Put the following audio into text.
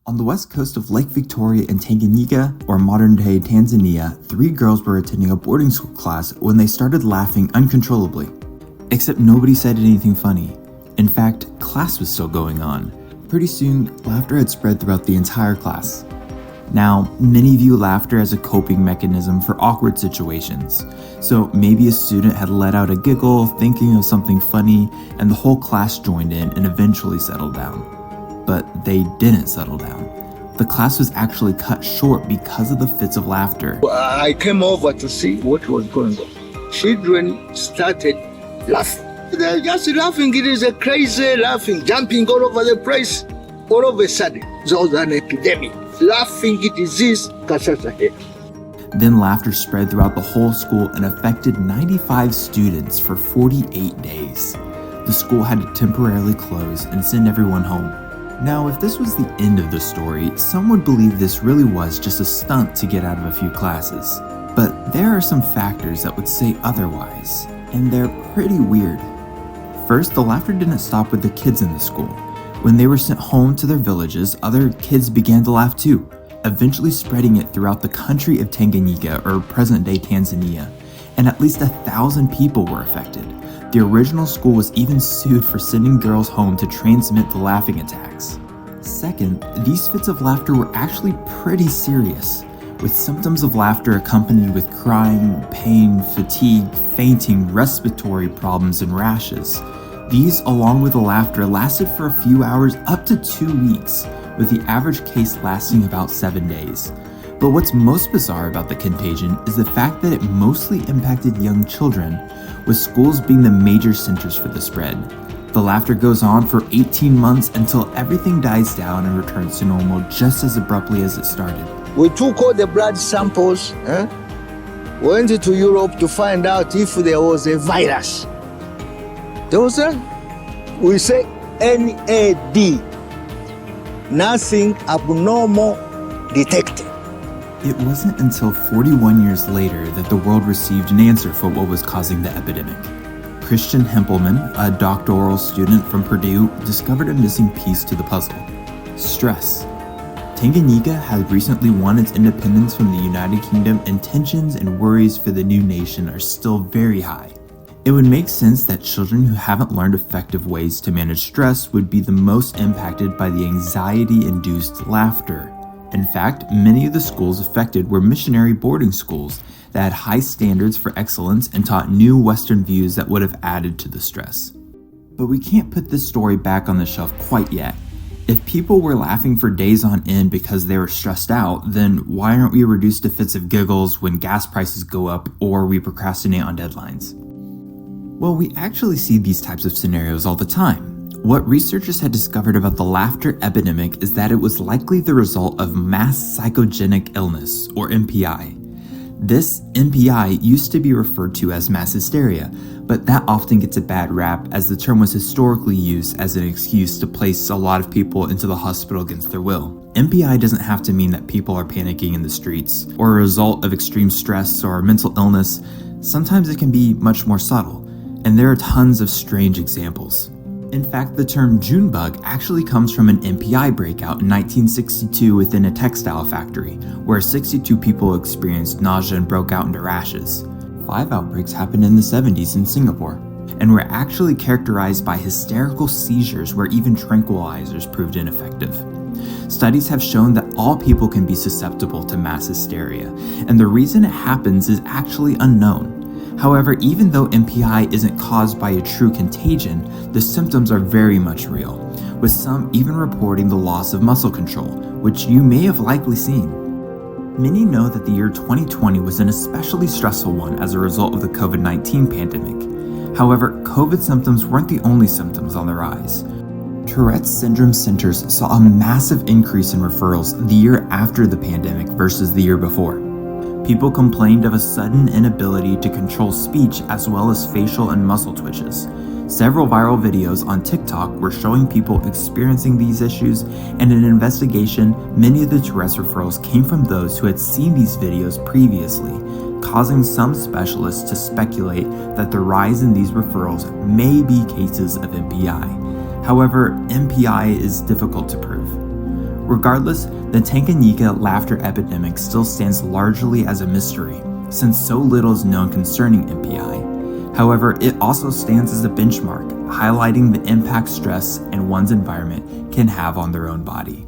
On the west coast of Lake Victoria in Tanganyika, or modern-day Tanzania, 3 girls were attending a boarding school class when they started laughing uncontrollably. Except nobody said anything funny. In fact, class was still going on. Pretty soon, laughter had spread throughout the entire class. Now, many view laughter as a coping mechanism for awkward situations. So maybe a student had let out a giggle, thinking of something funny, and the whole class joined in and eventually settled down. But they didn't settle down. The class was actually cut short because of the fits of laughter. I came over to see what was going on. Children started laughing. They're just laughing. It is a crazy laughing, jumping all over the place. All of a sudden, there was an epidemic. Laughing disease. Then laughter spread throughout the whole school and affected 95 students for 48 days. The school had to temporarily close and send everyone home. Now, if this was the end of the story, some would believe this really was just a stunt to get out of a few classes. But there are some factors that would say otherwise, and they're pretty weird. First, the laughter didn't stop with the kids in the school. When they were sent home to their villages, other kids began to laugh too, eventually spreading it throughout the country of Tanganyika, or present-day Tanzania, and at least 1,000 people were affected. The original school was even sued for sending girls home to transmit the laughing attacks. Second, these fits of laughter were actually pretty serious, with symptoms of laughter accompanied with crying, pain, fatigue, fainting, respiratory problems, and rashes. These, along with the laughter, lasted for a few hours up to 2 weeks, with the average case lasting about 7 days. But what's most bizarre about the contagion is the fact that it mostly impacted young children, with schools being the major centers for the spread. The laughter goes on for 18 months until everything dies down and returns to normal just as abruptly as it started. We took all the blood samples, went to Europe to find out if there was a virus. There was we say NAD, nothing abnormal detected. It wasn't until 41 years later that the world received an answer for what was causing the epidemic. Christian Hempelman, a doctoral student from Purdue, discovered a missing piece to the puzzle: stress. Tanganyika had recently won its independence from the United Kingdom, and tensions and worries for the new nation are still very high. It would make sense that children who haven't learned effective ways to manage stress would be the most impacted by the anxiety-induced laughter. In fact, many of the schools affected were missionary boarding schools that had high standards for excellence and taught new Western views that would have added to the stress. But we can't put this story back on the shelf quite yet. If people were laughing for days on end because they were stressed out, then why aren't we reduced to fits of giggles when gas prices go up or we procrastinate on deadlines? Well, we actually see these types of scenarios all the time. What researchers had discovered about the laughter epidemic is that it was likely the result of mass psychogenic illness, or MPI. This MPI used to be referred to as mass hysteria, but that often gets a bad rap as the term was historically used as an excuse to place a lot of people into the hospital against their will. MPI doesn't have to mean that people are panicking in the streets, or a result of extreme stress or mental illness. Sometimes it can be much more subtle, and there are tons of strange examples. In fact, the term June bug actually comes from an MPI breakout in 1962 within a textile factory, where 62 people experienced nausea and broke out into rashes. 5 outbreaks happened in the 70s in Singapore, and were actually characterized by hysterical seizures where even tranquilizers proved ineffective. Studies have shown that all people can be susceptible to mass hysteria, and the reason it happens is actually unknown. However, even though MPI isn't caused by a true contagion, the symptoms are very much real, with some even reporting the loss of muscle control, which you may have likely seen. Many know that the year 2020 was an especially stressful one as a result of the COVID-19 pandemic. However, COVID symptoms weren't the only symptoms on the rise. Tourette's syndrome centers saw a massive increase in referrals the year after the pandemic versus the year before. People complained of a sudden inability to control speech as well as facial and muscle twitches. Several viral videos on TikTok were showing people experiencing these issues, and in an investigation, many of the Tourette's referrals came from those who had seen these videos previously, causing some specialists to speculate that the rise in these referrals may be cases of MPI. However, MPI is difficult to prove. Regardless, the Tanganyika laughter epidemic still stands largely as a mystery, since so little is known concerning MPI. However, it also stands as a benchmark, highlighting the impact stress and one's environment can have on their own body.